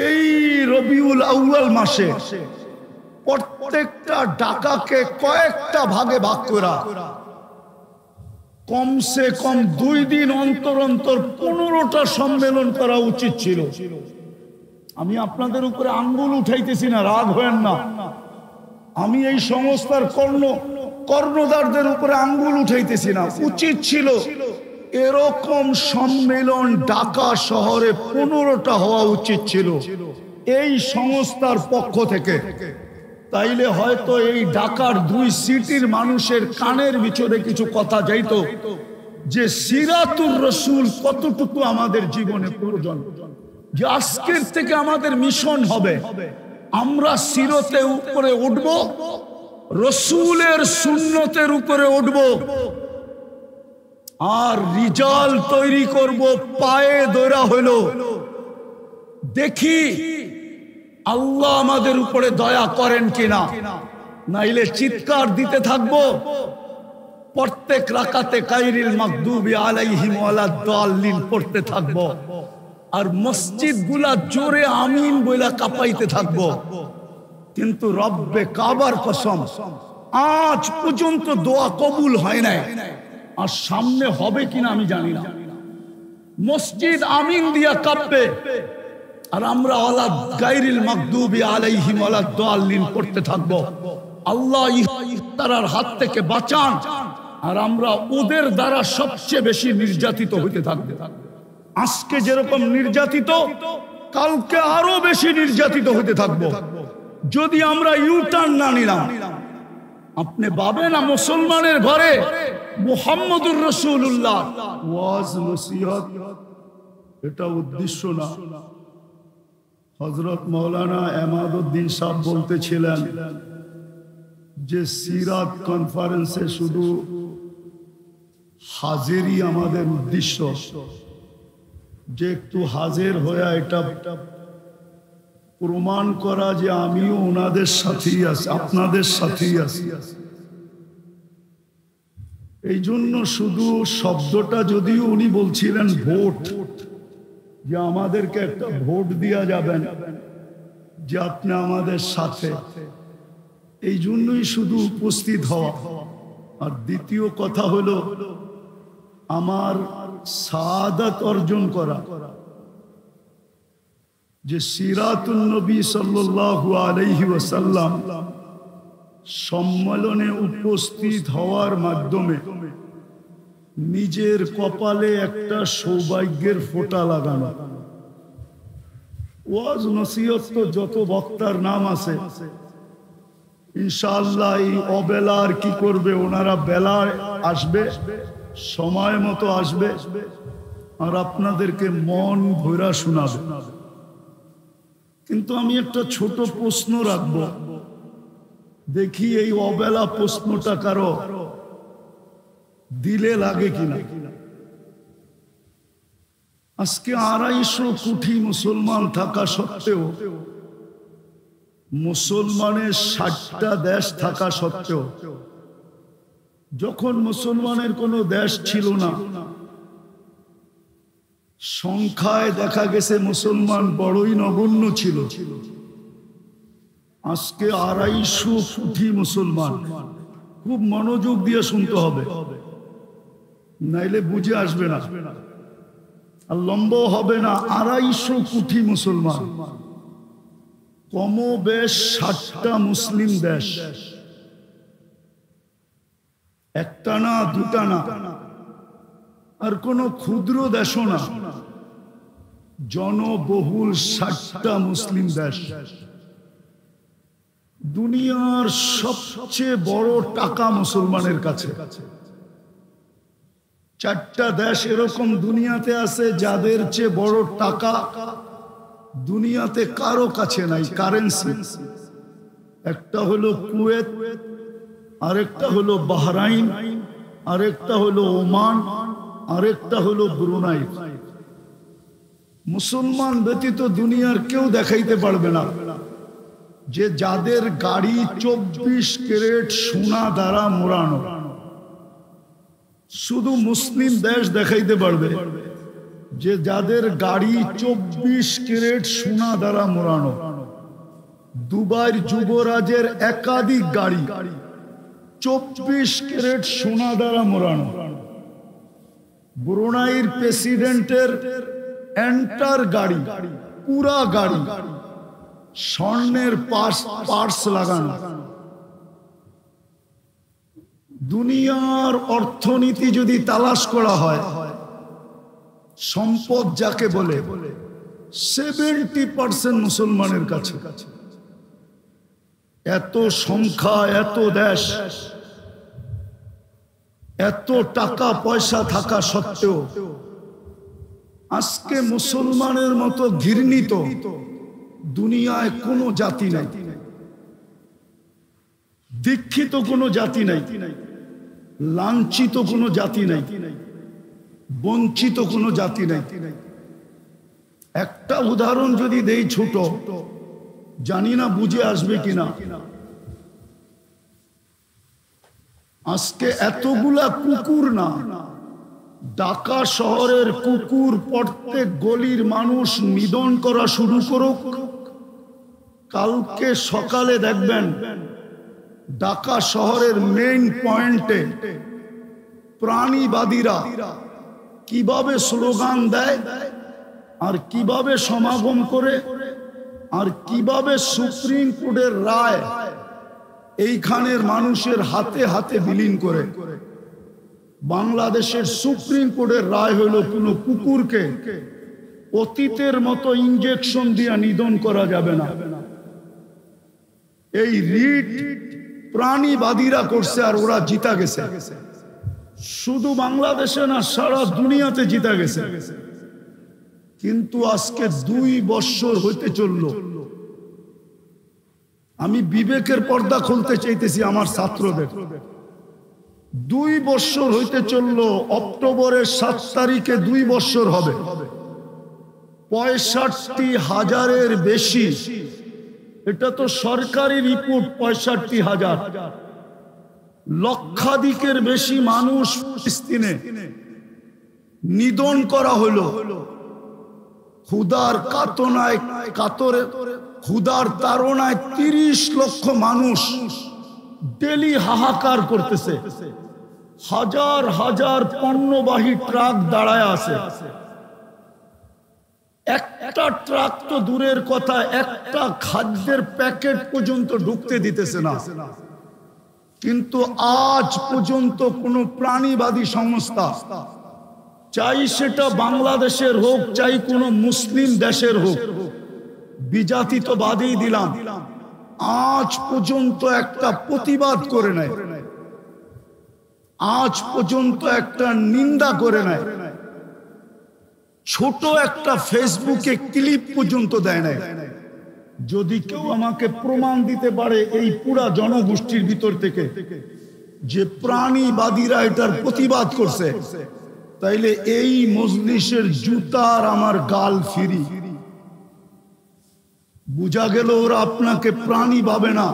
এই রবিউল আউয়াল মাসে প্রত্যেকটা ঢাকাকে কয়েকটা ভাগে ভাগ করা, কমসে কম 2 দিন অন্তর অন্তর 15টা সম্মেলন করা উচিত ছিল। আমি আপনাদের উপরে আঙ্গুল উঠাইতেছি না, রাগ হয়েন না। আমি এই সংস্থার কর্ণধারদের উপরে আঙ্গুল উঠাইতেছি না। উচিত ছিল এরকম সম্মেলন ঢাকা শহরে 15টা হওয়া উচিত ছিল এই সংস্থার পক্ষ থেকে। তাইলে হয়তো এই ঢাকার 2 সিটির মানুষের কানের ভিতরে কিছু কথা যাইতো যে সিরাতুর রাসূল কতটুকু আমাদের জীবনে প্রয়োজন। যে আজকের থেকে আমাদের মিশন হবে আমরা সিরতের উপরে উঠব, রাসূলের সুন্নতের উপরে উঠব, আর রিজাল তৈরি করব পায়ে দৌড়া হইল। দেখি আল্লাহ আমাদের উপরে দয়া করেন কিনা, নাইলে চিৎকার দিতে থাকবো। প্রত্যেক রাকাতে গায়রিল মাগদুবি আলাইহিম ওয়ালাদ দাল্লিন পড়তে থাকবো, আর মসজিদ গুলা জোরে আমিন বইলা কাঁপাইতে থাকবো। কিন্তু রব্বে কাবার কসম, আজ পর্যন্ত দোয়া কবুল হয় নাই, আর সামনে হবে কিনা আমি জানি না। মসজিদ আমিন দিয়া কাঁপবে, আর আমরা ওয়ালাদ গায়রিল মাগদুবি আলাইহিম ওয়ালাদ দাল্লিন পড়তে থাকবো। আল্লাহ ইফতারার হাত থেকে বাঁচান, আর আমরা ওদের দ্বারা সবচেয়ে বেশি নির্যাতিত হইতে থাকবো। আজকে যেরকম নির্যাতিত, কালকে আরো বেশি নির্যাতিত হতে থাকবো যদি আমরা ইউটার্ন না নিলাম। আপনি ভাবেন না মুসলমানের ঘরে মুহাম্মদুর রাসূলুল্লাহ ওয়াজ নসিহত এটা উদ্দেশ্য না। হযরত মাওলানা এমাদউদ্দিন সাহেব বলতেছিলেন যে সিরাত কনফারেন্সে শুধু হাজিরি আমাদের উদ্দেশ্য, যে একটু হাজির হয়ে এটা প্রমাণ করা যে আমিও ওনাদের সাথেই আছি, আপনাদের সাথেই আছি। এই জন্য শুধু শব্দটা, যদিও উনি বলছিলেন ভোট, যে আমাদেরকে একটা ভোট দেয়া যাবেন যে আপনি আমাদের সাথে, এই জন্যই শুধু উপস্থিত হওয়া। আর দ্বিতীয় কথা হলো আমার সাআদাত অর্জন করা, যে সিরাতুন নবী সাল্লাল্লাহু আলাইহি ওয়াসাল্লাম সম্মেলনে উপস্থিত হওয়ার মাধ্যমে নিজের কপালে একটা সৌভাগ্যের ফোঁটা লাগানো। ওয়াজ নসিহত তো যত বক্তার নাম আছে, ইনশাআল্লাহ এই অবেলার কি করবে, ওনারা বেলায় আসবে, সময় মতো আসবে, আর আপনাদেরকে মন ভরা শোনাবে। কিন্তু আমি একটা ছোট প্রশ্ন রাখবো, দেখি এই অবেলা প্রশ্নটা কারো দিলে লাগে কিনা। আজকে 250 কোটি মুসলমান থাকা সত্ত্বেও, মুসলমানের 60টা দেশ থাকা সত্ত্বেও, যখন মুসলমানের কোনো দেশ ছিল না, সংখ্যায় দেখা গেছে মুসলমান বড়ই নগণ্য ছিল। আজকে 250 কোটি মুসলমান। খুব মনোযোগ দিয়ে শুনতে হবে, নাইলে বুঝে আসবে না আর লম্বা হবে না। 250 কোটি মুসলমান, কমবেশ 60টা মুসলিম দেশ, একটা না দুটা না, আর কোন ক্ষুদ্র দেশও না, জনবহুল 60টা মুসলিম দেশ। দুনিয়ার সবচেয়ে বড় টাকা মুসলমানের কাছে। 4টা দেশ এরকম দুনিয়াতে আছে যাদের চেয়ে বড় টাকা দুনিয়াতে কারো কাছে নাই, কারেন্সি। একটা হলো কুয়েত, আরেকটা হলো বাহরাইন, আরেকটা হলো ওমান, আরেকটা হলো ব্রুনাই। মুসলমান ব্যতীত দুনিয়ার কেউ দেখাইতে পারবে না যে যাদের গাড়ি 24 ক্যারেট সোনা দ্বারা মোড়ানো। শুধু মুসলিম দেশ দেখাইতে পারবে যে যাদের গাড়ি 24 ক্যারেট সোনা দ্বারা মোড়ানো, দুবাইয়ের যুবরাজের একাধিক গাড়ি 24 ক্যারেট সোনা দ্বারা মোড়ানো, ব্রুনাইয়ের প্রেসিডেন্টের এন্টার গাড়ি, পুরা গাড়ি স্বর্ণের পার্স লাগানো। দুনিয়ার অর্থনীতি যদি তালাশ করা হয়, সম্পদ যাকে বলে 70% মুসলমানের কাছে। এত সংখ্যা, এত দেশ, এত টাকা পয়সা থাকা সত্ত্বেও আজকে মুসলমানের মতো ঘৃণিত দুনিয়ায় কোনো জাতি নাই, দীক্ষিত কোনো জাতি নাই, লাঞ্ছিত কোনো জাতি নাই, বঞ্চিত কোনো জাতি নাই। একটা উদাহরণ যদি দেই ছোট, জানি না বুঝে আসবে কিনা। আজকে এতগুলা কুকুর না, ঢাকা শহরের কুকুর প্রত্যেক গলির মানুষ নিধন করা শুরু করুক, কালকে সকালে দেখবেন ঢাকা শহরের মেইন পয়েন্টে প্রাণীবাদীরা কিভাবে স্লোগান দেয়, আর কিভাবে সমাগম করে, আর কিভাবে সুপ্রিম কোর্টের রায় এইখানের মানুষের হাতে হাতে বিলীন করে। বাংলাদেশের সুপ্রিম কোর্টের রায় হইল কোনো কুকুরকে অতীতের মতো ইনজেকশন দিয়ে নিধন করা যাবে না। এই রিট প্রাণীবাদীরা করছে, আর ওরা জিতা গেছে। শুধু বাংলাদেশে না, সারা দুনিয়াতে জিতা গেছে। কিন্তু আজকে 2 বছর হইতে চলল, আমি বিবেকের পর্দা খুলতে চাইতেছি আমার ছাত্রদের। 2 বছর হইতে চলল, অক্টোবরের 7 তারিখে 2 বছর হবে। 65,000-এর বেশি, এটা তো সরকারি রিপোর্ট, 65,000, লক্ষাধিকের বেশি মানুষ ফিলিস্তিনে নিধন করা হলো। ক্ষুধার ক্ষুধার তাড়নায় 30 লক্ষ মানুষ ডেলি হাহাকার করতেছে। হাজার হাজার পণ্যবাহী ট্রাক দাঁড়ায় আছে। একটা ট্রাক তো দূরের কথা, একটা খাদ্যের প্যাকেট পর্যন্ত ঢুকতে দিতেছে না। কিন্তু আজ পর্যন্ত কোনো প্রাণীবাদী সংস্থা, চাই সেটা বাংলাদেশের হোক, চাই কোনো মুসলিম দেশের হোক, বিজাতি তো বাদেই দিলাম, আজ পর্যন্ত একটা প্রতিবাদ করে নাই, আজ পর্যন্ত একটা নিন্দা করে নাই, ছোট একটা ফেসবুকে ক্লিপ পর্যন্ত দেয় নাই। যদি কেউ আমাকে প্রমাণ দিতে পারে এই পুরা জনগোষ্ঠীর ভিতর থেকে যে প্রাণীবাদীরা এটার প্রতিবাদ করছে, তাইলে এই মজলিসের জুতার আমার গাল ফিরি। বুঝা গেল ওরা আপনাকে প্রাণী ভাবে না,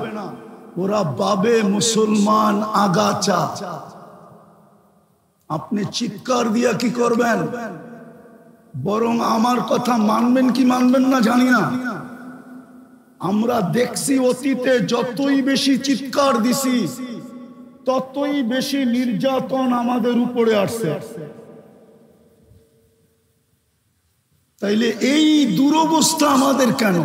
ওরা ভাবে মুসলমান আগাছা। আপনি চিৎকার দিয়া কি করবেন? বরং আমার কথা মানবেন কি মানবেন না জানি না। আমরা দেখছি অতীতে যতই বেশি চিৎকার দিছি, ততই বেশি নির্যাতন আমাদের উপরে আসছে। তাইলে এই দুরবস্থা আমাদের কেন?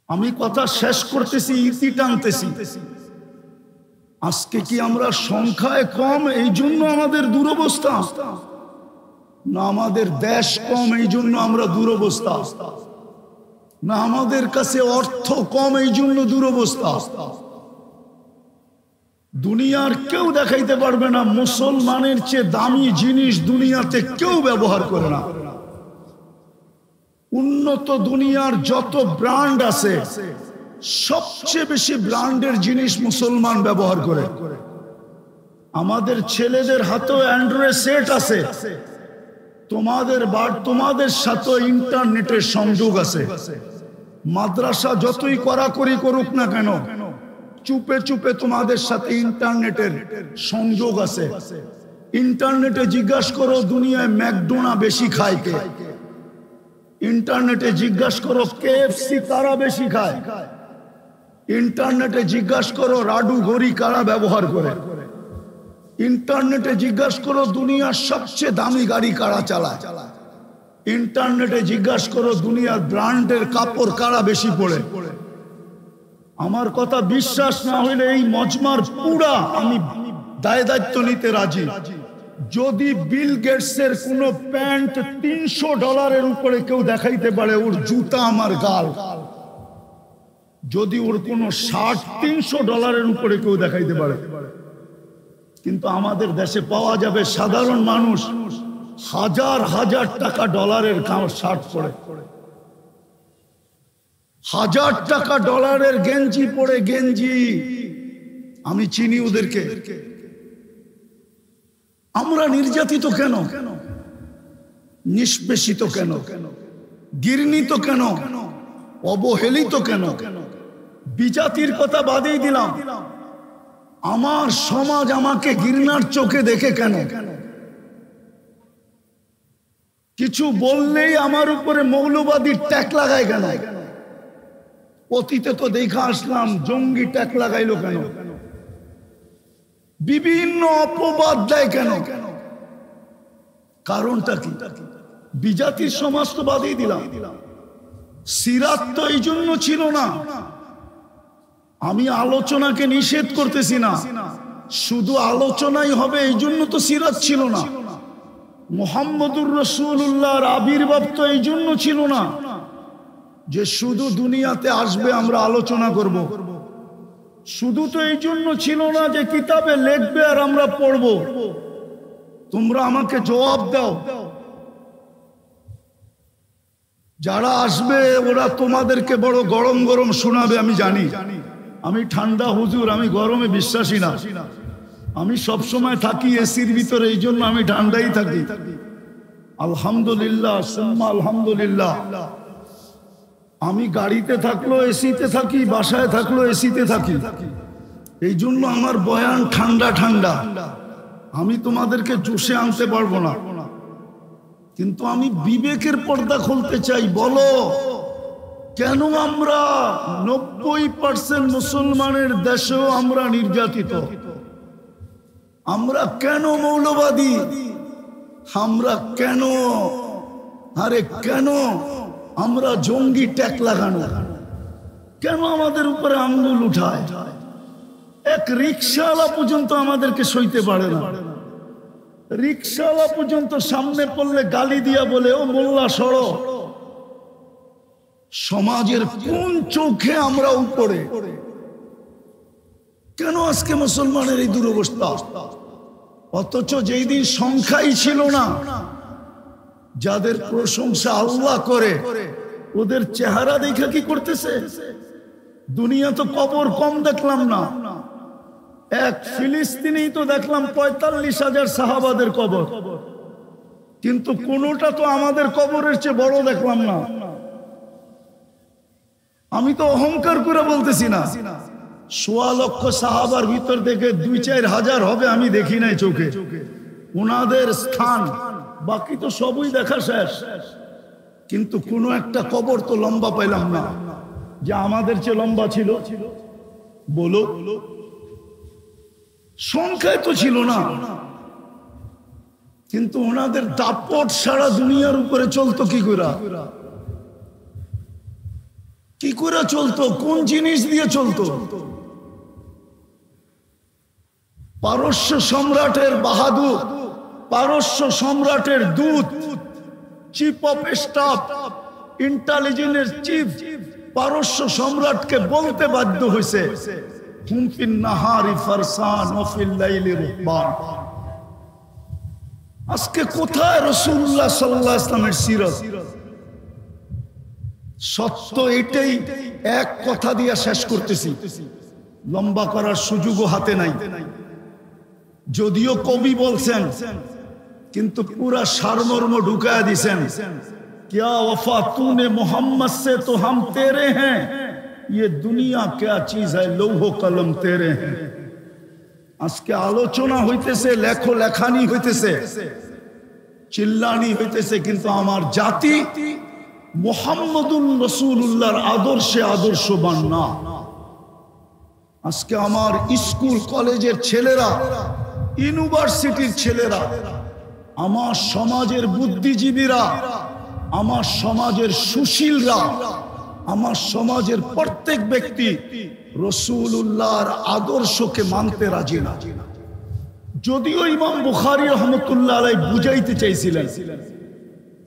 আমি কথা শেষ করতেছি, ইতি টানতেছি। আজকে কি আমরা সংখ্যায় কম এই জন্য আমাদের দুরবস্থা, না আমাদের দেশ কম এই জন্য আমরা দুরবস্থা, না আমাদের কাছে অর্থ কম এই জন্য দুরবস্থা? দুনিয়ার কেউ দেখাইতে পারবে না মুসলমানের চেয়ে দামি জিনিস দুনিয়াতে কেউ ব্যবহার করে না। উন্নত দুনিয়ার যত ব্র্যান্ড আছে, সবচেয়ে বেশি ব্র্যান্ডের জিনিস মুসলমান ব্যবহার করে। আমাদের ছেলেদের হাতেও অ্যান্ড্রয়েড সেট আছে, তোমাদের সাথে ইন্টারনেটের সংযোগ আছে। মাদ্রাসা যতই কড়াকড়ি করুক না কেন, চুপে চুপে তোমাদের সাথে ইন্টারনেটের সংযোগ আছে। ইন্টারনেটে জিজ্ঞাসা করো দুনিয়ায় ম্যাকডোনা বেশি খায় কে, ইন্টারনেটে জিজ্ঞাসা করো কেএফসি কারা বেশি খায়, ইন্টারনেটে জিজ্ঞাসা করো রাডু ঘড়ি কারা ব্যবহার করে, ইন্টারনেটে জিজ্ঞাসা করো দুনিয়ার সবচেয়ে দামি গাড়ি কারা চালায়, ইন্টারনেটে জিজ্ঞাসা করো দুনিয়ার ব্র্যান্ডের কাপড় কারা বেশি পড়ে। আমার কথা বিশ্বাস না হইলে এই মজমার পুরা আমি দায় দায়িত্ব নিতে রাজি। যদি বিল গেটসের কোন প্যান্ট $300 উপরে কেউ দেখাইতে পারে, ওর জুতা আমার গাল। যদি ওর কোন শার্ট $300 উপরে কেউ দেখাইতে পারে, কিন্তু আমাদের দেশে পাওয়া যাবে সাধারণ মানুষ হাজার হাজার টাকা ডলারের শার্ট পরে, হাজার টাকা ডলারের গেঞ্জি পরে, গেঞ্জি। আমি চিনি ওদেরকে। আমরা নির্যাতিত কেন, নিষ্পেষিত কেন, ঘৃণিত কেন, অবহেলিত কেন? বিজাতির কথা বাদেই দিলাম, আমার সমাজ আমাকে ঘৃণার চোখে দেখে কেন? কিছু বললেই আমার উপরে মৌলবাদীর ট্যাগ লাগায় কেন? অতীতে তো দেখা আসলাম জঙ্গি ট্যাগ লাগাইলো কেন? বিভিন্ন অপবাদ দেয় কেন? কারণটা কি? বিজাতির সমাজ তো বাদেই দিলাম, সিরাত তো এই জন্য ছিল না। আমি আলোচনাকে নিষেধ করতেছি না, শুধু আলোচনাই হবে এই জন্য তো সিরাত ছিল না। মুহাম্মদুর রাসূলুল্লাহর আবির্ভাব তো এই জন্য ছিল না যে শুধু দুনিয়াতে আসবে আমরা আলোচনা করব। শুধু তো এই জন্য ছিল না যে কিতাবে লিখবে আর আমরা পড়ব। তোমরা আমাকে জবাব দাও, যারা আসবে ওরা তোমাদেরকে বড় গরম গরম শোনাবে আমি জানি। আমি ঠান্ডা হুজুর, আমি গরমে বিশ্বাসী না। আমি সব সময় থাকি এসির ভিতরে, এই জন্য আমি ঠান্ডাই থাকি। আলহামদুলিল্লাহ সুম্মা আলহামদুলিল্লাহ। আমি গাড়িতে থাকলো এসিতে থাকি, বাসায় থাকলো এসিতে থাকি, এই জন্য আমার বয়ান ঠান্ডা ঠান্ডা। আমি তোমাদেরকে চুষে আনতে পারবো না, কিন্তু আমি বিবেকের পর্দা খুলতে চাই। বলো কেন আমরা 90% মুসলমানের দেশেও আমরা নির্যাতিত? আমরা কেন মৌলবাদী? আমরা কেন, আরে কেন আমরা জঙ্গি ট্যাগ লাগানো? কেন আমাদের উপরে আঙ্গুল উঠায়? এক রিক্সাওয়ালা পর্যন্ত আমাদেরকে সইতে পারে না। রিক্সাওয়ালা পর্যন্ত সামনে পড়লে গালি দিয়া বলে ও মোল্লা সরো। সমাজের কোন চোখে আমরা উপরে? কেন আজকে মুসলমানের এই দুরবস্থা? অথচ যেই দিন সংখ্যাই ছিল না, যাদের প্রশংসা আল্লাহ করে, ওদের চেহারা দেখে কি করতেছে? দুনিয়া তো কবর কম দেখলাম না। এক ফিলিস্তিনি তো দেখলাম 45,000 সাহাবাদের কবর, কিন্তু কোনটা তো আমাদের কবরের চেয়ে বড় দেখলাম না। আমি তো অহংকার করে বলতেছি না, 1.25 লক্ষ সাহাবার ভিতর থেকে 2-4 হাজার হবে আমি দেখি নাই চোখে ওনাদের স্থান, বাকি তো সবই দেখা শেষ। কিন্তু কোন একটা কবর তো লম্বা পাইলাম না যে আমাদের চেয়ে লম্বা ছিল। বলো, সংখ্যায় তো ছিল না, কিন্তু ওনাদের দাপট সারা দুনিয়ার উপরে চলতো কি করে? কি করে চলতো? কোন জিনিস দিয়ে চলতো? পারস্য সম্রাটের বাহাদুর, পারস্য সম্রাটের দূত, chief of staff, intelligence chief পারস্য সম্রাটকে বলতে বাধ্য হয়েছে হুম ফিন নাহারি ফারসান ওয়া ফিল লাইলি রুহবান। আজকে কোথায় রাসূলুল্লাহ সাল্লাল্লাহু আলাইহি ওয়াসাল্লামের সিরাত? সত্য এটাই, এক কথা দিয়া শেষ করতেছি, লম্বা করার সুযোগও হাতে নাই। যদিও কবি বলছেন, কিন্তু পুরা সারমর্ম ঢুকায়া দিছেন। क्या वफा तूने मोहम्मद से तो हम तेरे हैं, ये दुनिया क्या चीज है, लौहो कलम तेरे हैं। আজকে আলোচনা হইতেছে, লেখানি হইতেছে, চিল্লানি হইতেছে, কিন্তু আমার জাতি মুহাম্মদুর রাসূলুল্লাহর আদর্শে আদর্শবান না। আজকে আমার স্কুল কলেজের ছেলেরা, ইউনিভার্সিটির ছেলেরা, আমার সমাজের বুদ্ধিজীবীরা, আমার সমাজের সুশীলরা, আমার সমাজের প্রত্যেক ব্যক্তি রাসূলুল্লাহর আদর্শকে মানতে রাজি না। যদিও ইমাম বুখারী রাহমাতুল্লাহ আলাইহি বুঝাইতে চাইছিলেন,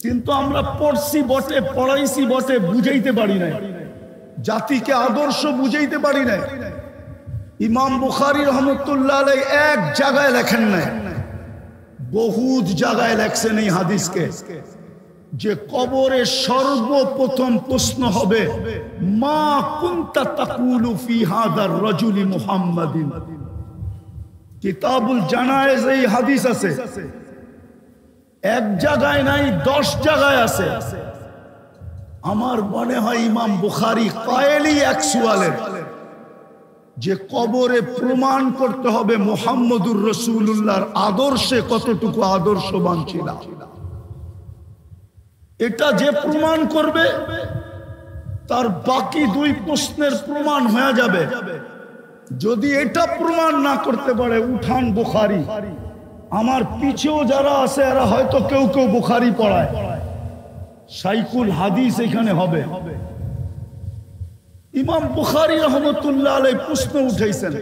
কিন্তু আমরা পড়ছি বটে, পড়াইছি বটে, বুঝাইতে পারি নাই, জাতিকে আদর্শ বুঝাইতে পারি নাই। ইমাম বুখারী রাহমাতুল্লাহ আলাইহি এক জায়গায় লেখেন নাই, বহুত জায়গায় লেখছেন এই হাদিসকে, যে কবরে সর্বপ্রথম প্রশ্ন হবে মা কুনতা তাকুলু ফি হাদার রাজুলি মুহাম্মাদিন। কিতাবুল জানায়েজ এই হাদিস আছে, এক জায়গায় নাই, 10 জায়গায় আছে। আমার মনে হয় ইমাম বুখারী কায়েলি অ্যাকচুয়ালের, যে কবরে প্রমাণ করতে হবে মুহাম্মদুর রাসূলুল্লাহর আদর্শে কতটুকু আদর্শবান ছিল। এটা যে প্রমাণ করবে তার বাকি 2 প্রশ্নের প্রমাণ হয়ে যাবে। যদি এটা প্রমাণ না করতে পারে, উঠান বুখারী। আমার পিছেও যারা আছে এরা হয়তো কেউ কেউ বুখারী পড়ায়, শাইখুল হাদিস এখানে হবে। ইমাম বুখারী রাহমাতুল্লাহ আলাইহি প্রশ্ন উঠাইছেন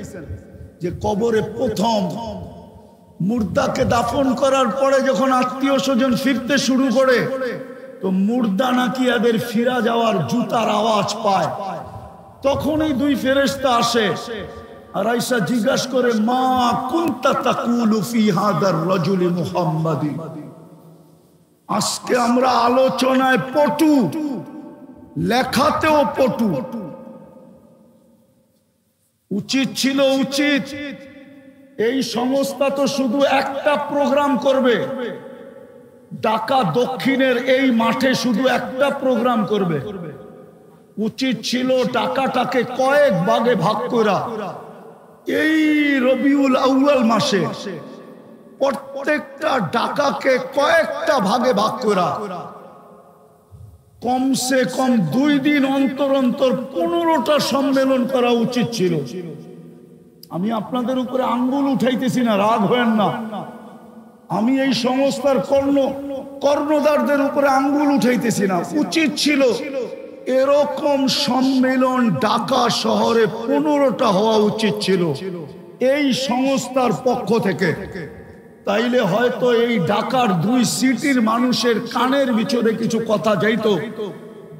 যে কবরে প্রথম মুর্দাকে দাফন করার পরে যখন আত্মীয় স্বজন ফিরতে শুরু করে, তো মুর্দা নাকি এদের ফিরা যাওয়ার জুতার আওয়াজ পায়। তখনই 2 ফেরেশতা আসে আর আয়েশা জিজ্ঞাসা করে মা কুনতা তাকুলু ফি হাদার রাজুলি মুহাম্মাদি। আজকে আমরা আলোচনায় পটু, লেখাতেও পটু। উচিত ছিল, উচিত এই সংস্থা তো শুধু একটা প্রোগ্রাম করবে, ঢাকা দক্ষিণের এই মাঠে শুধু একটা প্রোগ্রাম করবে। উচিত ছিল ঢাকাটাকে কয়েক ভাগে ভাগ করা। এই রবিউল আউয়াল মাসে প্রত্যেকটা ঢাকাকে কয়েকটা ভাগে ভাগ করা, কমসে কম 2 দিন অন্তর অন্তর 15টা সম্মেলন করা উচিত ছিল। আমি আপনাদের উপরে আঙ্গুল উঠাইতেছি না, রাগ হয়েন না। আমি এই সংস্থার কর্ণধারদের উপরে আঙ্গুল উঠাইতেছি না। উচিত ছিল এরকম সম্মেলন ঢাকা শহরে 15টা হওয়া উচিত ছিল এই সংস্থার পক্ষ থেকে। তাইলে হয়তো এই ঢাকার 2 সিটির মানুষের কানের ভিতরে কিছু কথা যাইতো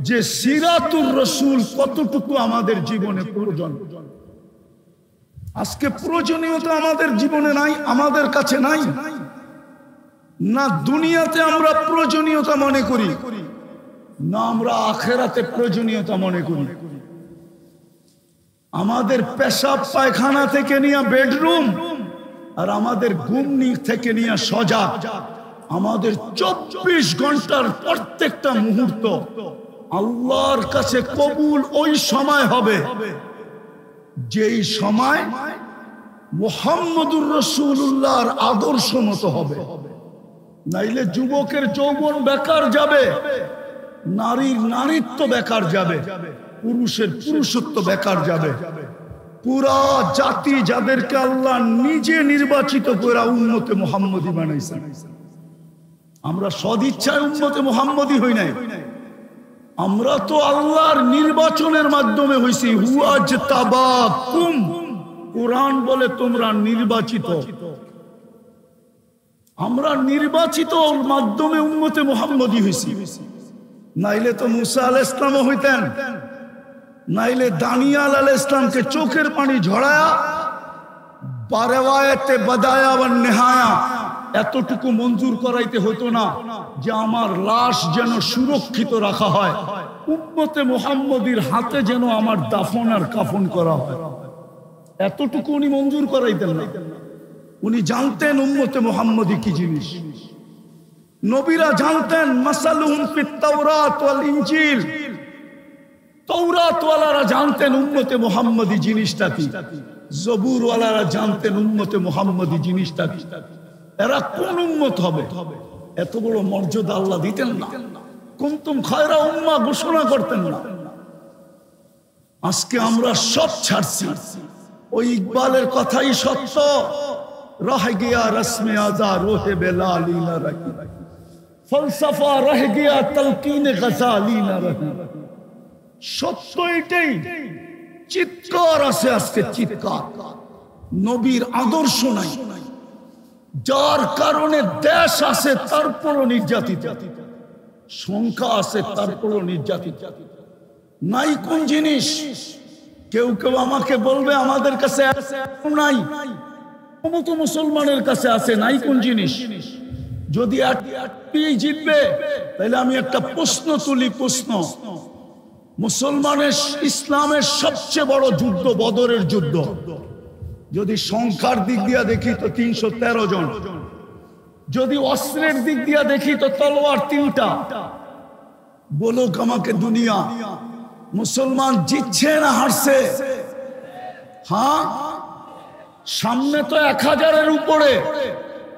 যে সিরাতুর রাসূল কতটুকু আমাদের জীবনে প্রয়োজন। আজকে প্রয়োজনীয়তা আমাদের জীবনে নাই, আমাদের কাছে নাই না। দুনিয়াতে আমরা প্রয়োজনীয়তা মনে করি না, আমরা আখেরাতে প্রয়োজনীয়তা মনে করি। আমাদের পেশাব পায়খানা থেকে নিয়ে বেডরুম, আর আমাদের ঘুম থেকে নিয়ে সজাগ, আমাদের 24 ঘন্টার প্রত্যেকটা মুহূর্ত আল্লাহর কাছে কবুল ওই সময় হবে যেই সময় মুহাম্মদুর রাসূলুল্লাহর আদর্শ মতো হবে। নাইলে যুবকের যৌবন বেকার যাবে, নারীর নারীত্ব বেকার যাবে, পুরুষের পুরুষত্ব বেকার যাবে। পুরা জাতি যাদেরকে আল্লাহ নিজে নির্বাচিত করে উম্মতে মুহাম্মদী বানাইছেন, আমরা সদিচ্ছায় উম্মতে মুহাম্মদী হই নাই, আমরা তো আল্লাহর নির্বাচনের মাধ্যমে হইছি। হুয়াজতাবাকুম, কুরআন বলে তোমরা নির্বাচিত। আমরা নির্বাচিত মাধ্যমে উম্মতে মুহাম্মদী হইছি। নাইলে তো মুসা আলাইহিস সালাম হইতেন, নাইলে দানিয়াল আলাইহিস সালামকে চোখের পানি ঝরায়া বারওয়ায়াতে বাদায়া ওয়া নিহায়া এতটুকু মঞ্জুর করাইতে হতো না যে আমার লাশ যেন সুরক্ষিত রাখা হয়, উম্মতে মুহাম্মদীর হাতে যেন আমার দাফন আর কাফন করা হয়। এতটুকু উনি মঞ্জুর করাইতেন না। উনি জানতেন উম্মতে মুহাম্মদী কি জিনিস। নবীরা জানতেন মাসালুহুম ফিত তাওরাত ওয়াল ইনজিল, তৌরাত ওয়ালারা জানতেন উম্মতে মুহাম্মদী জিনিসটা কি। জবুরওয়ালারা জানতেন উম্মতে মুহাম্মদী জিনিসটা কি, এরা কোন উম্মত হবে। এত বড় মর্যাদা আল্লাহ দিতেন না, কুনতুম খায়রা উম্মাহ ঘোষণা করতেন না। আজকে আমরা সব ছাড়ছি। ওই ইকবালের কথাই সত্য, রহ গিয়া রসমে আজা রোহে বেলালি না রাখি, ফলসফা রহ গিয়া তলকিনে গজালি না রাখি। সত্য এটাই। চিৎকার আছে আজকে, চিৎকার। নবীর আদর্শ নাই, যার কারণে দেশ আছে তারপরও নির্যাতিত, সংখ্যা আছে তারপরও নির্যাতিত। নাই কোন জিনিস? কেউ কেউ আমাকে বলবে আমাদের কাছে নাই, সমস্ত মুসলমানের কাছে আছে। নাই কোন জিনিস? যদি জিতবে তাহলে আমি একটা প্রশ্ন তুলি, প্রশ্ন। মুসলমানের ইসলামের সবচেয়ে বড় যুদ্ধ বদরের যুদ্ধ। যদি সংখ্যার দিক দিয়ে দেখি তো 313 জন, যদি অস্ত্রের দিক দিয়ে দেখি তো তলোয়ার 3টা। বলুক আমাকে দুনিয়া, মুসলমান জিতছে না হারছে? হ্যাঁ, সামনে তো 1000-এর উপরে,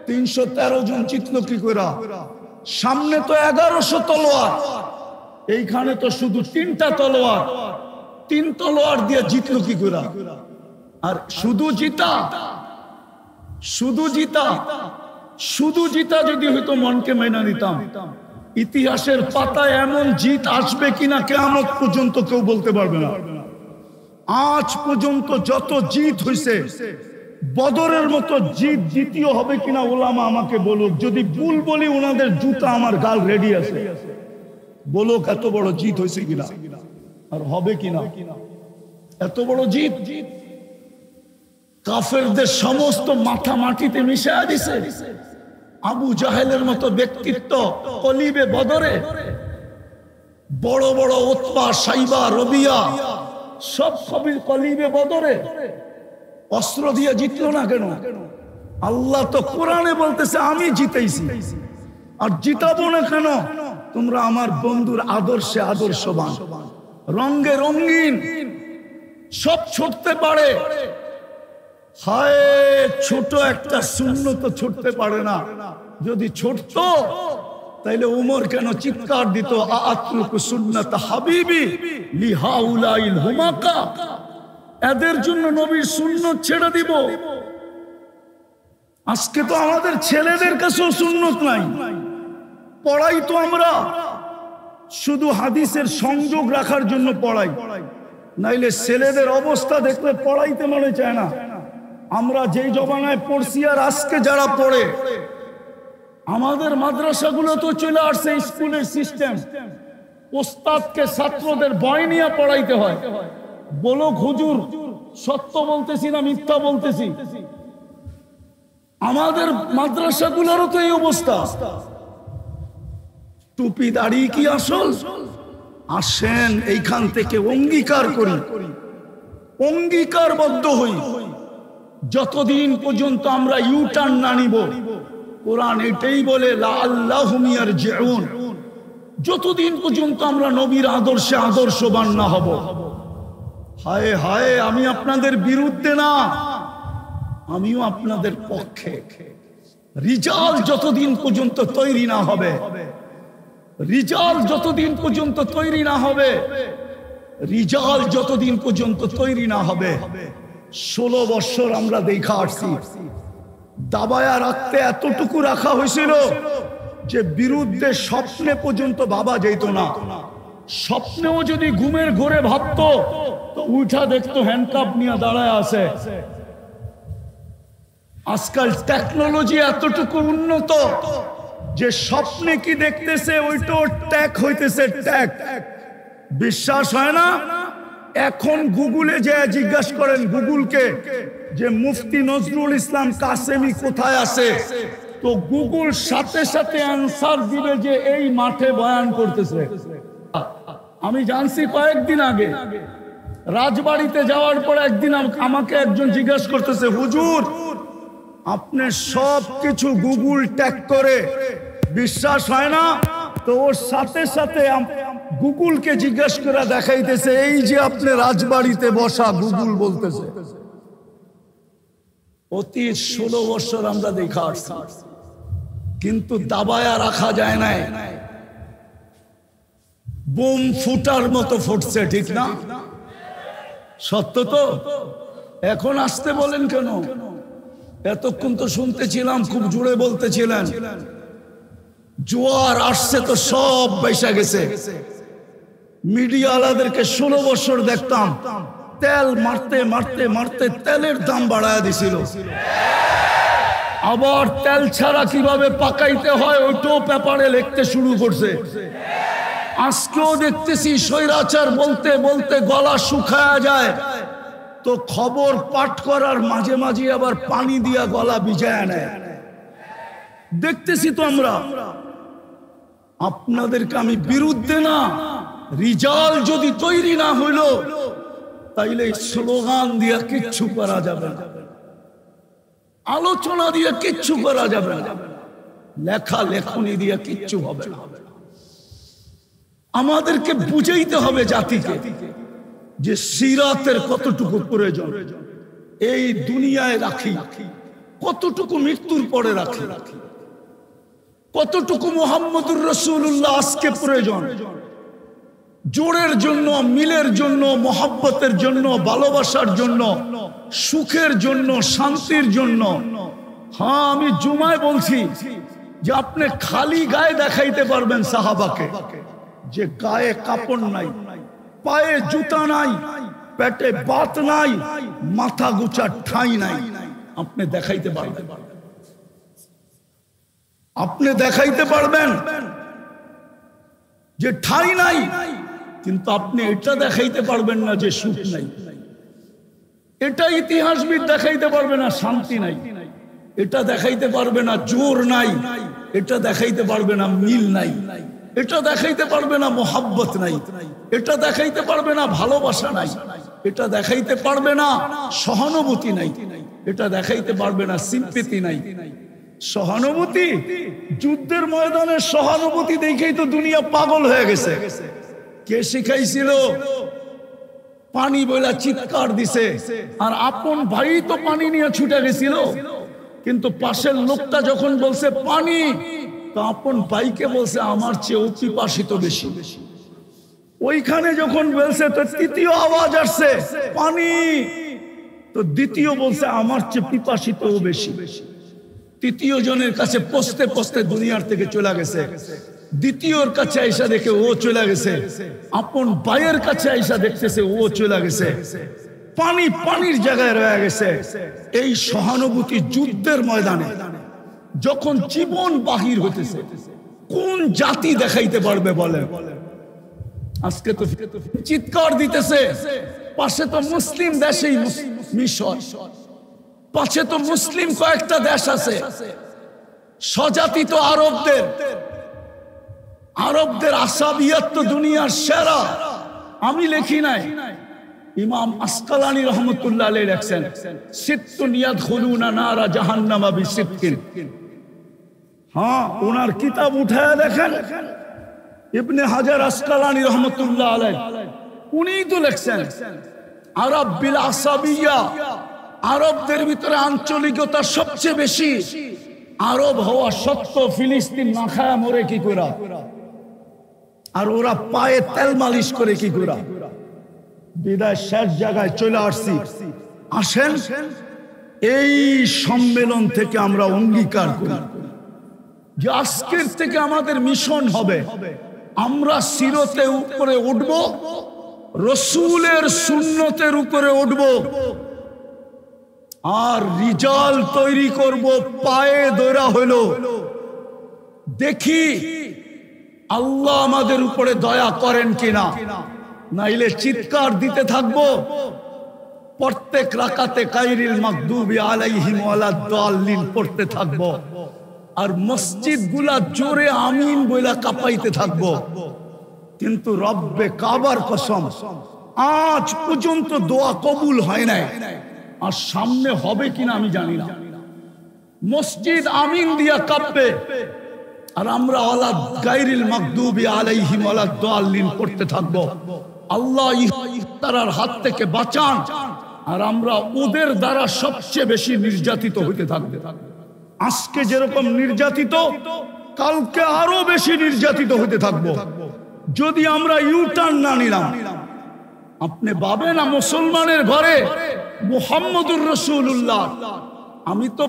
313 জন জিতল কি করে? সামনে তো 1100 তলোয়ার, এইখানে তো শুধু 3টা তলোয়ার। 3 তলোয়ার দিয়ে জিতল কি করে? আর শুধু জিতা, শুধু জিতা, শুধু জিতা যদি হয়তো মনকে মেনে নিতাম, ইতিহাসের পাতায় এমন জিত আসবে কিনা কিয়ামত পর্যন্ত কেউ বলতে পারবে না। আজ পর্যন্ত যত জিত হয়েছে, বদরের মতো জিত দ্বিতীয় হবে কিনা ওলামা আমাকে বলুক। যদি ভুল বলি ওনাদের জুতা আমার গাল রেডি আছে। বলুক এত বড় জিত হয়েছে কিনা, আর হবে কিনা এত বড় জিত। কাফেরদের সমস্ত মাথা মাটিতে মিশিয়ে দিছে। আবু জাহেলের মতো ব্যক্তিত্ব কলিবে বদরে, বড় বড় উতবা, সাইবা, রবিয়া সব কলিবে বদরে অস্ত্র দিয়ে জিতলো না কেন? আল্লাহ তো কোরআনে বলতেছে আমি জিতেছি, আর জিতাবো না কেন? তোমরা আমার বন্ধুর আদর্শে আদর্শবান, রঙে রঙিন, সব ছুটতে পারে। হায়, ছোট একটা শূন্য তো ছুটতে পারে না। যদি ছুটতো তাইলে উমর কেন চিৎকার দিত, আতরুকু সুন্নাত হাবিবি লিহাউলাইল হুমাকা, এদের জন্য নবীর সুন্নত ছেড়ে দিব। আজকে তো আমাদের ছেলেদের কাছেও সুন্নত নাই। পড়াই তো আমরা শুধু হাদিসের সংযোগ রাখার জন্য পড়াই, নাইলে ছেলেদের অবস্থা দেখলে পড়াইতে মনে চায় না। আমরা যেই জমানায় পড়ছি আর আজকে যারা পড়ে, আমাদের মাদ্রাসাগুলো তো চলে আসছে স্কুলের সিস্টেম। ওস্তাদকে ছাত্রদের ভয় নিয়ে পড়াইতে হয়। বলো হুজুর, সত্য বলতেছি না মিথ্যা বলতেছি? আমাদের মাদ্রাসাগুলোরও তো এই অবস্থা। টুপি দাড়ি কি আসল? আসেন এইখান থেকে অঙ্গীকার করি, অঙ্গীকারবদ্ধ হই। যতদিন পর্যন্ত আমরা ইউটার্ন না নিব, কোরআন এটাই বলে লাআল্লাহুম ইয়ারজিউন, যতদিন পর্যন্ত আমরা নবীর আদর্শে আদর্শবান না হব। হায় হায়, আমি আপনাদের বিরুদ্ধে না, আমিও আপনাদের পক্ষে। রিজাল যতদিন পর্যন্ত তৈরি না হবে, রিজাল যতদিন পর্যন্ত তৈরি না হবে, রিজাল যতদিন পর্যন্ত তৈরি না হবে। 16 বছর আমরা দেখা আসছি, দাবায়া রাখতে এতটুকু রাখা হয়েছিল যে বিরুদ্ধে স্বপ্নে পর্যন্ত ভাবা যেত না। স্বপ্নেও যদি ঘুমের ঘোরে ভাবতো তো উঠা দেখতো হ্যান্ডকাপ নিয়ে দাঁড়ায় আছে। আজকাল টেকনোলজি এতটুকু উন্নত যে স্বপ্নে কি দেখতেছে ওইটাও ট্যাগ হইতেছে, ট্যাগ। বিশ্বাস হয় না? এখন গুগলে যে জিজ্ঞাসা করেন গুগলকে যে মুফতি নজরুল ইসলাম কাসেমি কোথায় আছে, তো গুগল সাথে সাথে অ্যান্সার দিবে যে এই মাঠে বয়ান করতেছে। আমি জানছি কয়েকদিন আগে রাজবাড়িতে যাওয়ার পর একদিন আমাকে একজন জিজ্ঞাসা করতেছে, হুজুর আপনি সব কিছু গুগল ট্যাগ করে বিশ্বাস হয় না? তো ওর সাথে সাথে গুগলকে জিজ্ঞাসা করে দেখাইতেছে এই যে আপনি রাজবাড়িতে বসা, গুগল বলতেছে অতীত 16 বছর আমরা দেখা আসছি, কিন্তু দাবায়া রাখা যায় না। বোম ফুটার মতো ফুটছে, ঠিক না? সত্য তো। এখন আসতে বলেন কেন? এতক্ষণ তো শুনতেছিলাম, খুব জোরে বলতেছিলেন। জোয়ার আসছে তো সব বাইসা গেছে। মিডিয়াওয়ালাদেরকে 16 বছর দেখতাম তেল মারতে মারতে মারতে তেলের দাম বাড়ায় দিছিল। আবার তেল ছাড়া কিভাবে পাকাইতে হয় ওইটাও পেপারে লিখতে শুরু করছে। আজকেও দেখতেছি স্বৈরাচার বলতে বলতে গলা শুকায়া যায়, তো খবর পাঠ করার মাঝে মাঝে আবার পানি দিয়া গলা ভিজায় নেয়। দেখতেছি তো আমরা। আপনাদেরকে আমি বিরুদ্ধে না, রিজাল যদি তৈরি না হইল তাইলে স্লোগান দিয়া কিচ্ছু করা যাবে না, আলোচনা দিয়ে কিচ্ছু করা যাবে না, লেখা লেখনি দিয়ে কিচ্ছু হবে না। আমাদেরকে বুঝাইতে হবে জাতিকে যে সিরাতের কতটুকু প্রয়োজন এই দুনিয়ায় রাখি, কতটুকু মৃত্যুর পরে রাখি, কতটুকু মুহাম্মদুর রাসূলুল্লাহ আজকে প্রয়োজন। জোরের জন্য, মিলের জন্য, মহব্বতের জন্য, ভালোবাসার জন্য, সুখের জন্য, শান্তির জন্য। হ্যাঁ, আমি জুমায় বলছি যে আপনি খালি গায়ে দেখাইতে পারবেন সাহাবাকে যে গায়ে কাপড় নাই, পায়ে জুতা নাই, পেটে ভাত নাই, মাথা গুছার ঠাঁই নাই। আপনি দেখাইতে পারবেন, আপনি দেখাইতে পারবেন যে ঠাঁই নাই, কিন্তু আপনি এটা দেখাইতে পারবেন না যে সুখ নাই। এটা ইতিহাসবিদ দেখাইতে পারবে না শান্তি নাই, এটা দেখাইতে পারবে না জোর নাই, এটা দেখাইতে পারবে না মিল নাই, এটা দেখাইতে পারবে না মোহাব্বত নাই, এটা দেখাইতে পারবে না ভালোবাসা নাই, এটা দেখাইতে পারবে না সহানুভূতি নাই, এটা দেখাইতে পারবে না সিম্পেথি নাই। সহানুভূতি, যুদ্ধের ময়দানে সহানুভূতি দেখেই তো দুনিয়া পাগল হয়ে গেছে। কে শিখাইছিল? পানি বইলা চিৎকার দিছে, আর আপন ভাই তো পানি নিয়ে ছুটে গেছিল, কিন্তু পাশের লোকটা যখন বলছে পানি, তো আপন ভাইকে বলছে আমার চেয়ে পিপাসিত বেশি। ওইখানে যখন বলছে তো তৃতীয় আওয়াজ আসছে পানি, তো দ্বিতীয় বলছে আমার চেয়ে পিপাসিত বেশি। তৃতীয় জনের কাছে পৌঁছতে পৌঁছতে দুনিয়ার থেকে চলে গেছে, দ্বিতীয়র কাছে আইসা দেখে ও চলে গেছে, আপন ভাইয়ের কাছে আইসা দেখতেছে ও চলে গেছে, পানি পানির জায়গায় রয়ে গেছে। এই সহানুভূতি যুদ্ধের ময়দানে যখন জীবন বাহির হইতেছে, কোন জাতি দেখাইতে পারবে বলে? আজকে তো চিৎকার দিতেছে, পাশে তো মুসলিম দেশেই মিশর, পাশে তো মুসলিম কয়েকটা দেশ আছে, স্বজাতি তো আরবদের, আরবদের আসাবিয়াত তো দুনিয়ার সেরা। আমি লিখি নাই, ইমাম আসকালানী রহমতুল্লাহ আলাইহি লেখছেন সিত্তুন ইয়াদখুলুনা নারা জাহান্নামা বিসিত্তিন। হ্যাঁ, ওনার কিতাব উঠায় দেখেন, ইবনে হাজার আসকালানী রহমতুল্লাহ আলাইহি উনিই তো লেখছেন আরব বিল আসাবিয়া, আরবদের ভিতরে আঞ্চলিকতা সবচেয়ে বেশি। আরব হওয়া সত্ত্বেও ফিলিস্তিন না খায়া মরে কি করে, আর ওরা পায়ে তেল মালিশ করে কি করে। বিদায় শেষ জায়গায় চলে আসছি। আসেন এই সম্মেলন থেকে আমরা অঙ্গীকার করি যে আজকের থেকে আমাদের মিশন হবে, আমরা সিরতে উপরে উঠব, রসুলের সুন্নতের উপরে উঠব, আর রিজাল তৈরি করব পায়ে দৌড়া হইল। দেখি আল্লাহ আমাদের উপরে দয়া করেন কিনা, নাইলে চিৎকার দিতে থাকবো। প্রত্যেক রাকাতে গায়রিল মাগদুবি আলাইহিম ওয়ালাদ-দাল্লিন পড়তে থাকবো, আর মসজিদ গুলা জোরে আমিন বইলা কাঁপাইতে থাকবো। কিন্তু রব্বে কাবার কসম, আজ পর্যন্ত দোয়া কবুল হয় নাই, আর সামনে হবে কিনা আমি জানি না। মসজিদ আমিন দিয়া কাঁপবে, আর আমরা ওয়ালাদ গায়রিল মাগদুবি আলাইহিম ওয়ালাদ-দাল্লিন পড়তে থাকবো। আল্লাহ ইফতারার হাত থেকে বাঁচান, আর আমরা ওদের দ্বারা সবচেয়ে বেশি নির্যাতিত হতে থাকবে। আজকে যেরকম নির্যাতিত, কালকে আরো বেশি নির্যাতিত হতে থাকবো যদি আমরা ইউটার্ন না নিলাম। আপনি ভাবেন না মুসলমানের ঘরে মুহাম্মদুর রাসূলুল্লাহ, আমি তো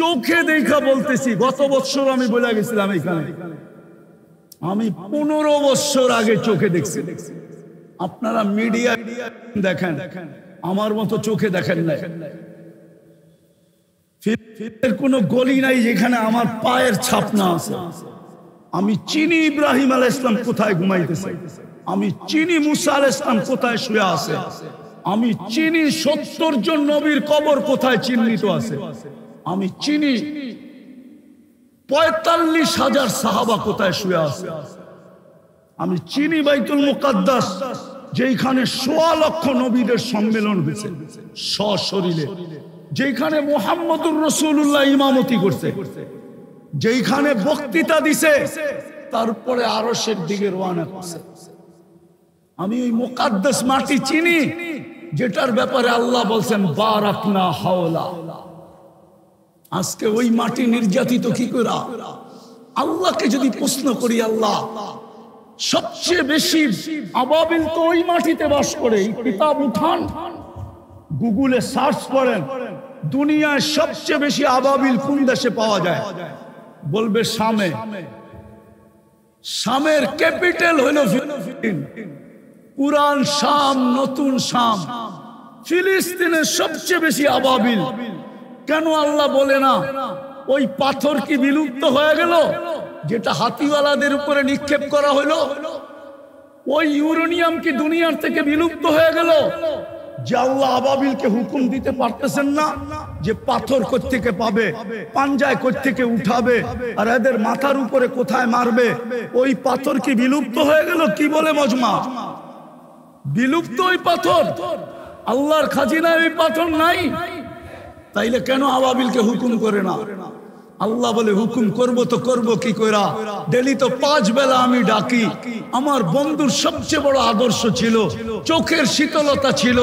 চোখে দেখা বলতেছি, গত বছর আমি বলে গেছিলাম এখানে, আমি 15 বছর আগে চোখে দেখছি। আপনারা মিডিয়া দেখেন, আমার মতো চোখে দেখেন না। ফিরের কোনো গলি নাই যেখানে আমার পায়ের ছাপ না আছে। আমি চিনি ইব্রাহিম আলাইহিস সালাম কোথায় ঘুমাইতেছে, আমি চিনি মুসা আলাইহিস সালাম কোথায় শুয়ে আছে, আমি চিনি 70 জন নবীর কবর কোথায় চিহ্নিত আছে, আমি চিনি 45,000 সাহাবা কোথায় শুয়ে আছে, আমি চিনি বাইতুল মুকাদ্দাস যেখানে 1.25 লক্ষ নবীদের সম্মেলন হয়েছে সশরীরে, যেখানে মুহাম্মদুর রাসূলুল্লাহ ইমামতি করছে, যেখানে বক্তৃতা দিছে, তারপরে আরশের দিকে রওনা করছে। আমি ওই মুকাদ্দাস মাটি চিনি যেটার ব্যাপারে আল্লাহ বলছেন বারাকনা হাওলা। আজকে ওই মাটি নির্যাতিত কি করে? আল্লাহকে যদি প্রশ্ন করি, আল্লাহ সবচেয়ে বেশি আবাবিল তো ওই মাটিতে বাস করে। কিতাব উঠান, গুগলে সার্চ করেন, দুনিয়ায় সবচেয়ে বেশি আবাবিল কোন দেশে পাওয়া যায়? বলবে শামে। শামের ক্যাপিটাল হলো ফিলিস্তিন। পুরান শাম, নতুন শাম, ফিলিস্তিনের সবচেয়ে বেশি আবাবিল। কেন আল্লাহ বলে না ওই পাথর কি বিলুপ্ত হয়ে গেল যেটা হাতিওয়ালাদের উপরে নিক্ষেপ করা হলো? ওই ইউরেনিয়াম কি দুনিয়ার থেকে বিলুপ্ত হয়ে গেল? যে আল্লাহ আবাবিলকে হুকুম দিতে পারতেছেন না যে পাথর কোত্থেকে পাবে, পাঞ্জায় কোত্থেকে উঠাবে, আর এদের মাথার উপরে কোথায় মারবে? ওই পাথর কি বিলুপ্ত হয়ে গেল? কি বলে মজমা? বিলুপ্ত ওই পাথর? আল্লাহর খাজিনায় ওই পাথর নাই? তাইলে কেন আবাবিলকে হুকুম করে না? আল্লাহ বলে হুকুম করব তো করব কি কইরা? ডেলি তো 5 বেলা আমি ডাকি। আমার বন্ধুর সবচেয়ে বড় আদর্শ ছিল চোখের শীতলতা ছিল।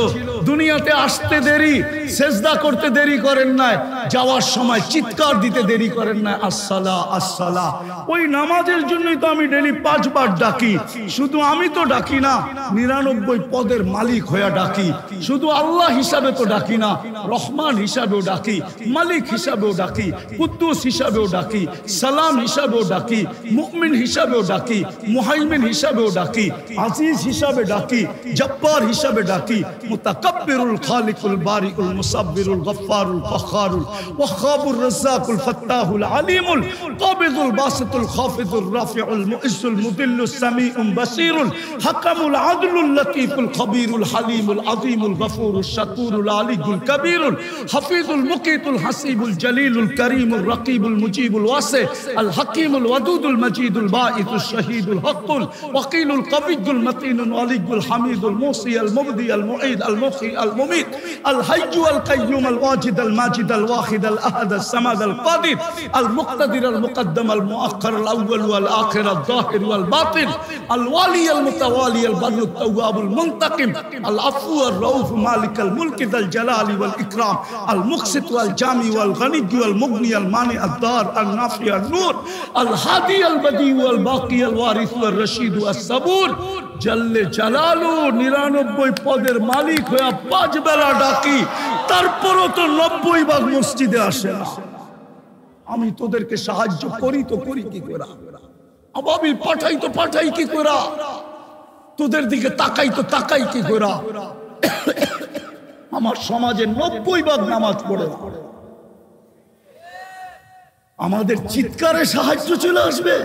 দুনিয়াতে আসতে দেরি, সেজদা করতে দেরি করেন নাই, যাওয়ার সময় চিৎকার দিতে দেরি করেন নাই, আসসালা আসসালা। ওই নামাজের জন্যই তো আমি ডেলি 5 বার ডাকি। শুধু আমি তো ডাকি না, 99 পদের মালিক হয়ে ডাকি। শুধু আল্লাহ হিসাবে তো ডাকি না, রহমান হিসাবেও ডাকি, মালিক হিসাবেও ডাকি, কুদ্দুস হিসাবেও ডাকি, সালাম হিসাবেও ডাকি, মুমিন হিসাবেও ডাকি, মুহাইমিন হিসাবেও ডাকি, আজিজ হিসাবে ডাকি, জব্বার হিসাবে ডাকি, মুতাকাব্বিরুল খালিকুল বারিকুল মুসাব্বিরুল গফফারুল ফাখারুল ওয়াহাবুর রাজ্জাকুল ফাত্তাহুল আলিমুল কাবিদুল বাসিতুল খাফিদুর রাফিউল মুইজ্জুল মুদিল্লুস সামিউল বাসিরুল হাকামুল আদলুল লতীফুল খবীরুল হালিমুল আযীমুল গফুরুশ শাকুরুল আলিয়ুল কবীরুল হাফিজুল মুকিতুল হাসিবুল জলিলুল করিমুল রকিবুল মুজিবুল ওয়াসি আল হাকিমুল ওয়াদুদুল মজিদুল বাঈতুশ শহীদুল হকুল ওয়াকিলুল কবিয়ুল মতিনুল ওয়ালিয়ুল হামিদুল মুসি আল মুবদি আল মুঈদ আল মুখি আল মুমিত আল হাইয়্যু আল কাইয়্যুম আল ওয়াজিদ আল মাজিদ আল ওয়াহিদ আল আহাদ আল সামাদ আল কাদির আল মুক্তাদির আল মুকদ্দম আল মুআক্খার আল আউয়াল ওয়াল আখির আল যাহির ওয়াল বাতিন আল ওয়ালি আল মুতাওয়ালি আল বাররুত তাওয়াবুল মুনতাকিম আল আফু আর রাউফ মালিক আল মুলক যাল জালালি ওয়াল ইকরাম আল মুকসিত ওয়াল জামি ওয়াল গনি ওয়াল মুগনি আল মানি আল দার আল নাফি আল নূর আল হাদি আল বদি ওয়াল বাকি আল ওয়ারিস ওয়াল রশিদ ওয়াস সাবুর জাল্লে জালালু 99 পদের মালিক হয়ে 5 বেলা ডাকি, তারপরও তো 90 ভাগ মসজিদে আসে না। আমি তোদেরকে সাহায্য করি তো করি কি করে? আবাবিল পাঠাই তো পাঠাই কি করে? তোদের দিকে তাকাই তো তাকাই কি করে? আমার সমাজে 90 ভাগ নামাজ পড়ে। আমাদের চিৎকারে সাহায্য চলে আসবে?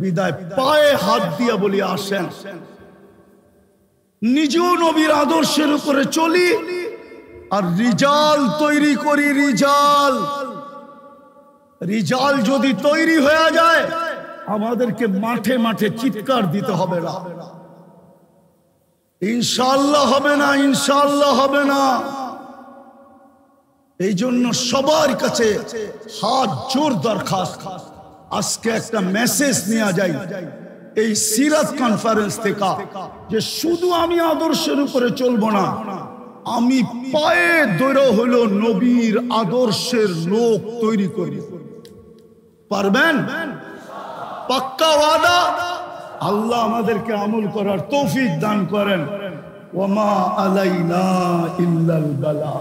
বিদায় পায়ে হাত দিয়া বলি আসেন, নিজেও নবীর আদর্শের উপরে চলি আর রিজাল তৈরি করি। রিজাল যদি তৈরি হয়ে যায়, আমাদেরকে মাঠে মাঠে চিৎকার দিতে হবে না। ইনশাআল্লাহ হবে না, ইনশাআল্লাহ হবে না। এই জন্য সবার কাছে হাত জোর দরখাস্ত, আজকে একটা মেসেজ নিয়ে যাই এই সিরাত কনফারেন্স থেকে, যে শুধু আমি আদর্শের উপরে চলবো না, আমি পায়ে ধরে হলো নবীর আদর্শের লোক তৈরি করি। পারবেন? পাক্কা ওয়াদা। আল্লাহ আমাদেরকে আমল করার তৌফিক দান করেন। ওয়া মা আলাইনা ইল্লাল বালাগ।